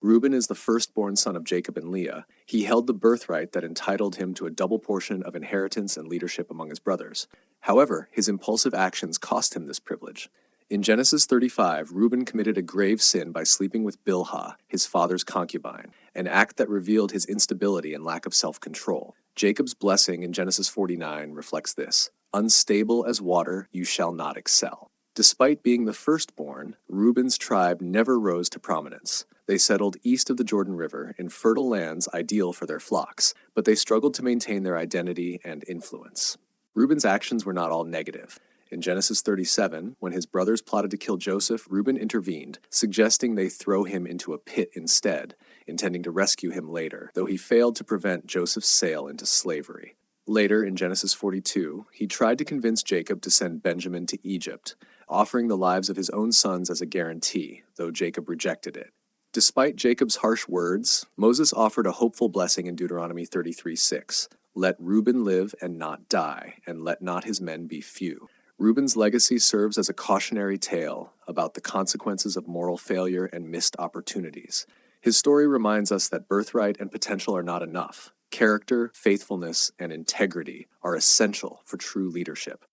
Reuben is the firstborn son of Jacob and Leah. He held the birthright that entitled him to a double portion of inheritance and leadership among his brothers. However, his impulsive actions cost him this privilege. In Genesis 35, Reuben committed a grave sin by sleeping with Bilhah, his father's concubine, an act that revealed his instability and lack of self-control. Jacob's blessing in Genesis 49 reflects this: "Unstable as water, you shall not excel." Despite being the firstborn, Reuben's tribe never rose to prominence. They settled east of the Jordan River in fertile lands ideal for their flocks, but they struggled to maintain their identity and influence. Reuben's actions were not all negative. In Genesis 37, when his brothers plotted to kill Joseph, Reuben intervened, suggesting they throw him into a pit instead, intending to rescue him later, though he failed to prevent Joseph's sale into slavery. Later, in Genesis 42, he tried to convince Jacob to send Benjamin to Egypt, offering the lives of his own sons as a guarantee, though Jacob rejected it. Despite Jacob's harsh words, Moses offered a hopeful blessing in Deuteronomy 33:6. "Let Reuben live and not die, and let not his men be few." Reuben's legacy serves as a cautionary tale about the consequences of moral failure and missed opportunities. His story reminds us that birthright and potential are not enough. Character, faithfulness, and integrity are essential for true leadership.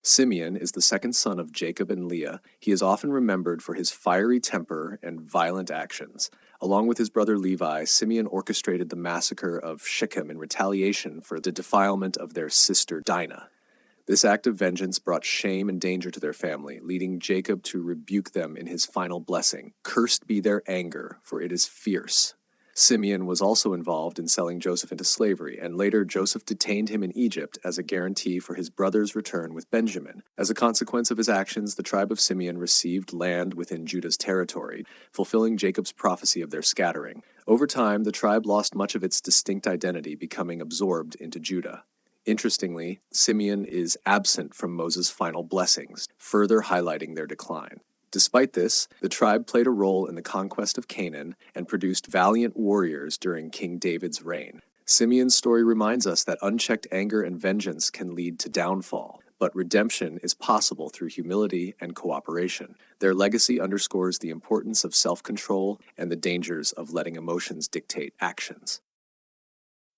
Simeon is the second son of Jacob and Leah. He is often remembered for his fiery temper and violent actions. Along with his brother Levi, Simeon orchestrated the massacre of Shechem in retaliation for the defilement of their sister Dinah. This act of vengeance brought shame and danger to their family, leading Jacob to rebuke them in his final blessing. "Cursed be their anger, for it is fierce." Simeon was also involved in selling Joseph into slavery, and later Joseph detained him in Egypt as a guarantee for his brother's return with Benjamin. As a consequence of his actions, the tribe of Simeon received land within Judah's territory, fulfilling Jacob's prophecy of their scattering. Over time, the tribe lost much of its distinct identity, becoming absorbed into Judah. Interestingly, Simeon is absent from Moses' final blessings, further highlighting their decline. Despite this, the tribe played a role in the conquest of Canaan and produced valiant warriors during King David's reign. Simeon's story reminds us that unchecked anger and vengeance can lead to downfall, but redemption is possible through humility and cooperation. Their legacy underscores the importance of self-control and the dangers of letting emotions dictate actions.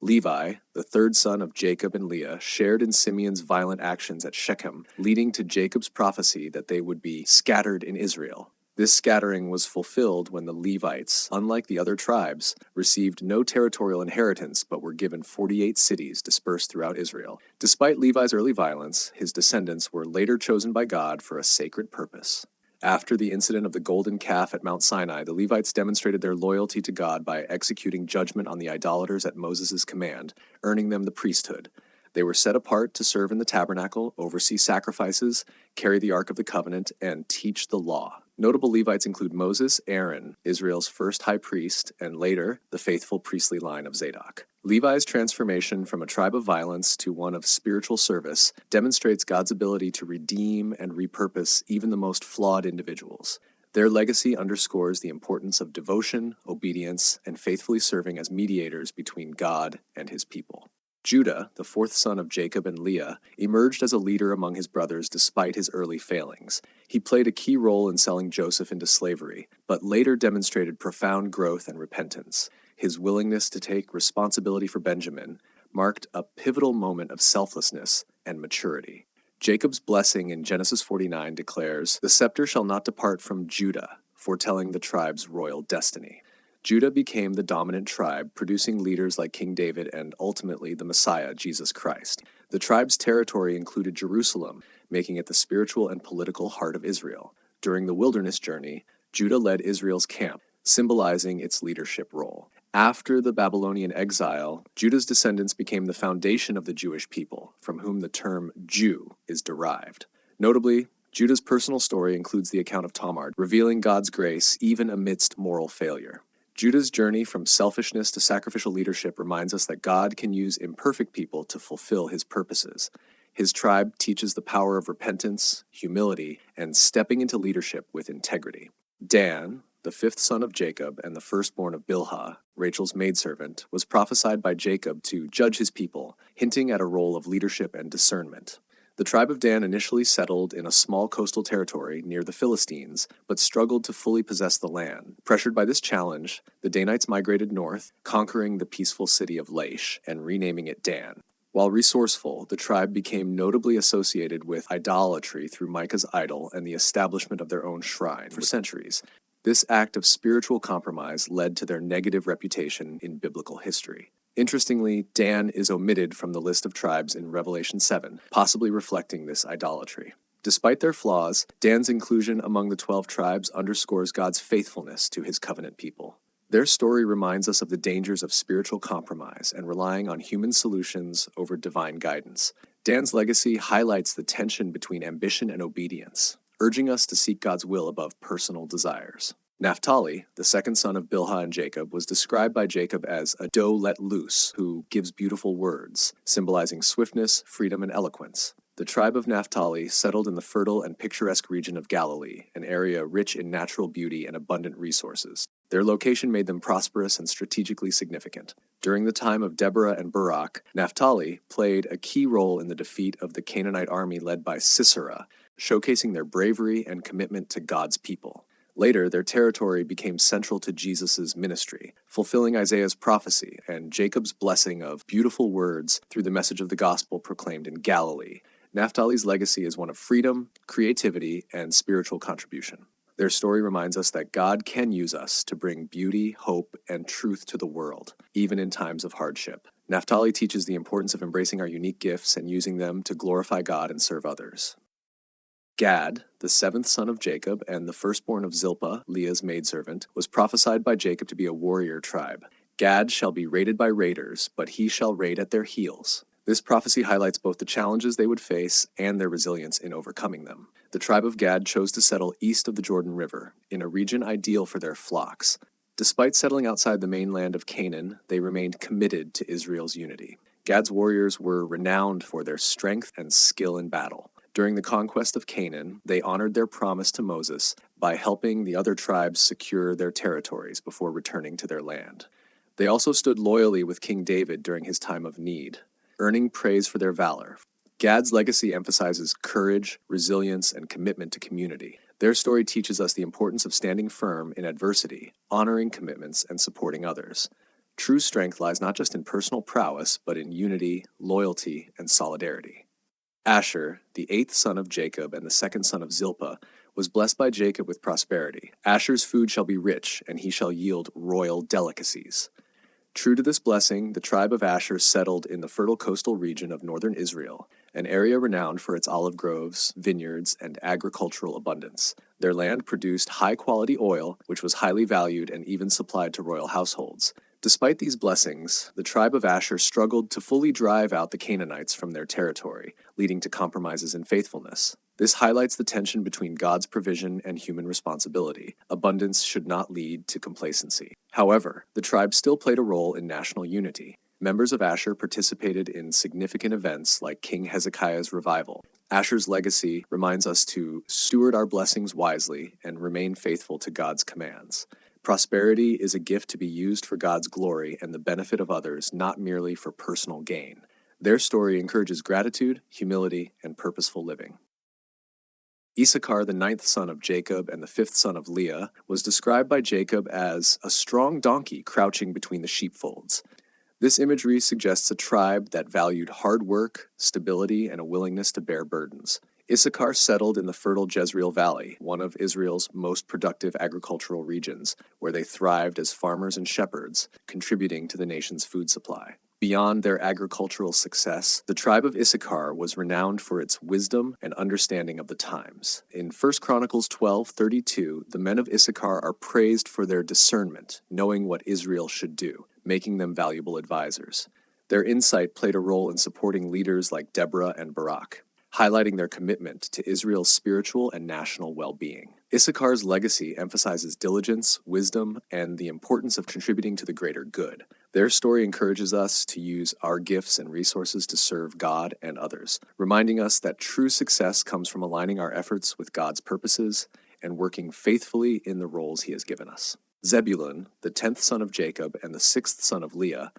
Levi, the third son of Jacob and Leah, shared in Simeon's violent actions at Shechem, leading to Jacob's prophecy that they would be scattered in Israel. This scattering was fulfilled when the Levites, unlike the other tribes, received no territorial inheritance but were given 48 cities dispersed throughout Israel. Despite Levi's early violence, his descendants were later chosen by God for a sacred purpose. After the incident of the golden calf at Mount Sinai, the Levites demonstrated their loyalty to God by executing judgment on the idolaters at Moses' command, earning them the priesthood. They were set apart to serve in the tabernacle, oversee sacrifices, carry the Ark of the Covenant, and teach the law. Notable Levites include Moses, Aaron, Israel's first high priest, and later, the faithful priestly line of Zadok. Levi's transformation from a tribe of violence to one of spiritual service demonstrates God's ability to redeem and repurpose even the most flawed individuals. Their legacy underscores the importance of devotion, obedience, and faithfully serving as mediators between God and his people. Judah, the fourth son of Jacob and Leah, emerged as a leader among his brothers despite his early failings. He played a key role in selling Joseph into slavery, but later demonstrated profound growth and repentance. His willingness to take responsibility for Benjamin marked a pivotal moment of selflessness and maturity. Jacob's blessing in Genesis 49 declares, "The scepter shall not depart from Judah," foretelling the tribe's royal destiny. Judah became the dominant tribe, producing leaders like King David and ultimately the Messiah, Jesus Christ. The tribe's territory included Jerusalem, making it the spiritual and political heart of Israel. During the wilderness journey, Judah led Israel's camp, symbolizing its leadership role. After the Babylonian exile, Judah's descendants became the foundation of the Jewish people, from whom the term Jew is derived. Notably, Judah's personal story includes the account of Tamar, revealing God's grace even amidst moral failure. Judah's journey from selfishness to sacrificial leadership reminds us that God can use imperfect people to fulfill his purposes. His tribe teaches the power of repentance, humility, and stepping into leadership with integrity. Dan, the fifth son of Jacob and the firstborn of Bilhah, Rachel's maidservant, was prophesied by Jacob to judge his people, hinting at a role of leadership and discernment. The tribe of Dan initially settled in a small coastal territory near the Philistines, but struggled to fully possess the land. Pressured by this challenge, the Danites migrated north, conquering the peaceful city of Laish and renaming it Dan. While resourceful, the tribe became notably associated with idolatry through Micah's idol and the establishment of their own shrine for centuries. This act of spiritual compromise led to their negative reputation in biblical history. Interestingly, Dan is omitted from the list of tribes in Revelation 7, possibly reflecting this idolatry. Despite their flaws, Dan's inclusion among the 12 tribes underscores God's faithfulness to his covenant people. Their story reminds us of the dangers of spiritual compromise and relying on human solutions over divine guidance. Dan's legacy highlights the tension between ambition and obedience, urging us to seek God's will above personal desires. Naphtali, the second son of Bilhah and Jacob, was described by Jacob as a doe let loose who gives beautiful words, symbolizing swiftness, freedom, and eloquence. The tribe of Naphtali settled in the fertile and picturesque region of Galilee, an area rich in natural beauty and abundant resources. Their location made them prosperous and strategically significant. During the time of Deborah and Barak, Naphtali played a key role in the defeat of the Canaanite army led by Sisera, showcasing their bravery and commitment to God's people. Later, their territory became central to Jesus' ministry, fulfilling Isaiah's prophecy and Jacob's blessing of beautiful words through the message of the gospel proclaimed in Galilee. Naphtali's legacy is one of freedom, creativity, and spiritual contribution. Their story reminds us that God can use us to bring beauty, hope, and truth to the world, even in times of hardship. Naphtali teaches the importance of embracing our unique gifts and using them to glorify God and serve others. Gad, the seventh son of Jacob and the firstborn of Zilpah, Leah's maidservant, was prophesied by Jacob to be a warrior tribe. Gad shall be raided by raiders, but he shall raid at their heels. This prophecy highlights both the challenges they would face and their resilience in overcoming them. The tribe of Gad chose to settle east of the Jordan River, in a region ideal for their flocks. Despite settling outside the mainland of Canaan, they remained committed to Israel's unity. Gad's warriors were renowned for their strength and skill in battle. During the conquest of Canaan, they honored their promise to Moses by helping the other tribes secure their territories before returning to their land. They also stood loyally with King David during his time of need, earning praise for their valor. Gad's legacy emphasizes courage, resilience, and commitment to community. Their story teaches us the importance of standing firm in adversity, honoring commitments, and supporting others. True strength lies not just in personal prowess, but in unity, loyalty, and solidarity. Asher, the eighth son of Jacob and the second son of Zilpah, was blessed by Jacob with prosperity. Asher's food shall be rich, and he shall yield royal delicacies. True to this blessing, the tribe of Asher settled in the fertile coastal region of northern Israel, an area renowned for its olive groves, vineyards, and agricultural abundance. Their land produced high-quality oil, which was highly valued and even supplied to royal households. Despite these blessings, the tribe of Asher struggled to fully drive out the Canaanites from their territory, leading to compromises in faithfulness. This highlights the tension between God's provision and human responsibility. Abundance should not lead to complacency. However, the tribe still played a role in national unity. Members of Asher participated in significant events like King Hezekiah's revival. Asher's legacy reminds us to steward our blessings wisely and remain faithful to God's commands. Prosperity is a gift to be used for God's glory and the benefit of others, not merely for personal gain. Their story encourages gratitude, humility, and purposeful living. Issachar, the ninth son of Jacob and the fifth son of Leah, was described by Jacob as a strong donkey crouching between the sheepfolds. This imagery suggests a tribe that valued hard work, stability, and a willingness to bear burdens. Issachar settled in the fertile Jezreel Valley, one of Israel's most productive agricultural regions, where they thrived as farmers and shepherds, contributing to the nation's food supply. Beyond their agricultural success, the tribe of Issachar was renowned for its wisdom and understanding of the times. In 1 Chronicles 12:32, the men of Issachar are praised for their discernment, knowing what Israel should do, making them valuable advisors. Their insight played a role in supporting leaders like Deborah and Barak, highlighting their commitment to Israel's spiritual and national well-being. Issachar's legacy emphasizes diligence, wisdom, and the importance of contributing to the greater good. Their story encourages us to use our gifts and resources to serve God and others, reminding us that true success comes from aligning our efforts with God's purposes and working faithfully in the roles He has given us. Zebulun, the 10th son of Jacob and the 6th son of Leah,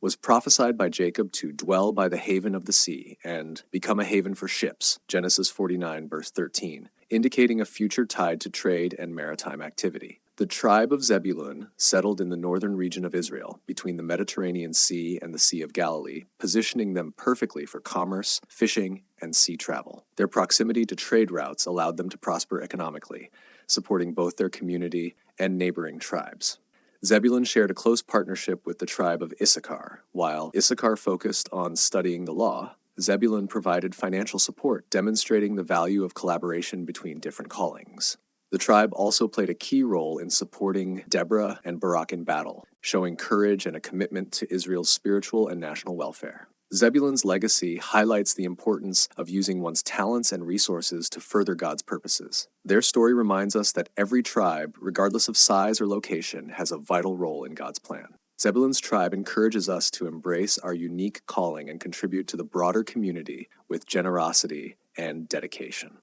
was prophesied by Jacob to dwell by the haven of the sea and become a haven for ships, Genesis 49, verse 13, indicating a future tied to trade and maritime activity. The tribe of Zebulun settled in the northern region of Israel, between the Mediterranean Sea and the Sea of Galilee, positioning them perfectly for commerce, fishing, and sea travel. Their proximity to trade routes allowed them to prosper economically, supporting both their community and neighboring tribes. Zebulun shared a close partnership with the tribe of Issachar. While Issachar focused on studying the law, Zebulun provided financial support, demonstrating the value of collaboration between different callings. The tribe also played a key role in supporting Deborah and Barak in battle, showing courage and a commitment to Israel's spiritual and national welfare. Zebulun's legacy highlights the importance of using one's talents and resources to further God's purposes. Their story reminds us that every tribe, regardless of size or location, has a vital role in God's plan. Zebulun's tribe encourages us to embrace our unique calling and contribute to the broader community with generosity and dedication.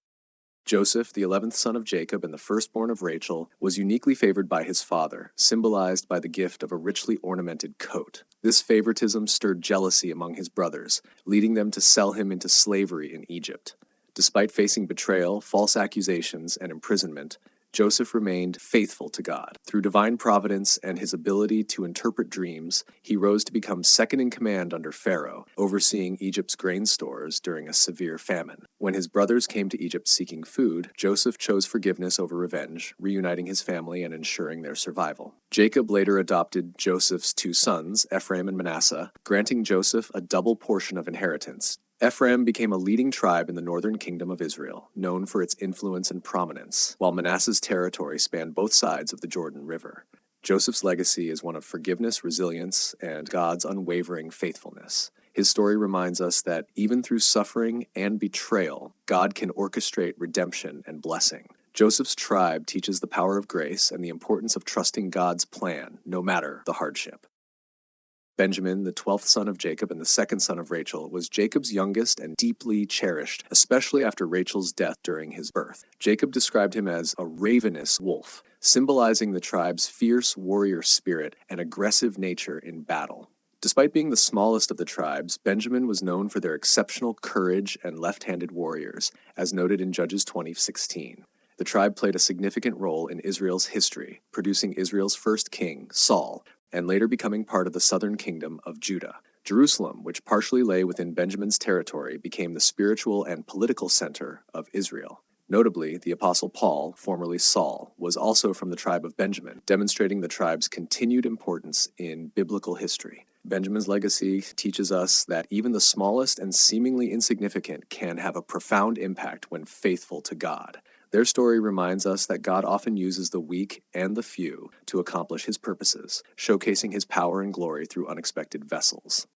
Joseph, the 11th son of Jacob and the firstborn of Rachel, was uniquely favored by his father, symbolized by the gift of a richly ornamented coat. This favoritism stirred jealousy among his brothers, leading them to sell him into slavery in Egypt. Despite facing betrayal, false accusations, and imprisonment, Joseph remained faithful to God. Through divine providence and his ability to interpret dreams, he rose to become second in command under Pharaoh, overseeing Egypt's grain stores during a severe famine. When his brothers came to Egypt seeking food, Joseph chose forgiveness over revenge, reuniting his family and ensuring their survival. Jacob later adopted Joseph's two sons, Ephraim and Manasseh, granting Joseph a double portion of inheritance. Ephraim became a leading tribe in the northern kingdom of Israel, known for its influence and prominence, while Manasseh's territory spanned both sides of the Jordan River. Joseph's legacy is one of forgiveness, resilience, and God's unwavering faithfulness. His story reminds us that even through suffering and betrayal, God can orchestrate redemption and blessing. Joseph's tribe teaches the power of grace and the importance of trusting God's plan, no matter the hardship. Benjamin, the 12th son of Jacob and the second son of Rachel, was Jacob's youngest and deeply cherished, especially after Rachel's death during his birth. Jacob described him as a ravenous wolf, symbolizing the tribe's fierce warrior spirit and aggressive nature in battle. Despite being the smallest of the tribes, Benjamin was known for their exceptional courage and left-handed warriors, as noted in Judges 20:16. The tribe played a significant role in Israel's history, producing Israel's first king, Saul, and later becoming part of the southern kingdom of Judah. Jerusalem, which partially lay within Benjamin's territory, became the spiritual and political center of Israel. Notably, the Apostle Paul, formerly Saul, was also from the tribe of Benjamin, demonstrating the tribe's continued importance in biblical history. Benjamin's legacy teaches us that even the smallest and seemingly insignificant can have a profound impact when faithful to God. Their story reminds us that God often uses the weak and the few to accomplish his purposes, showcasing his power and glory through unexpected vessels.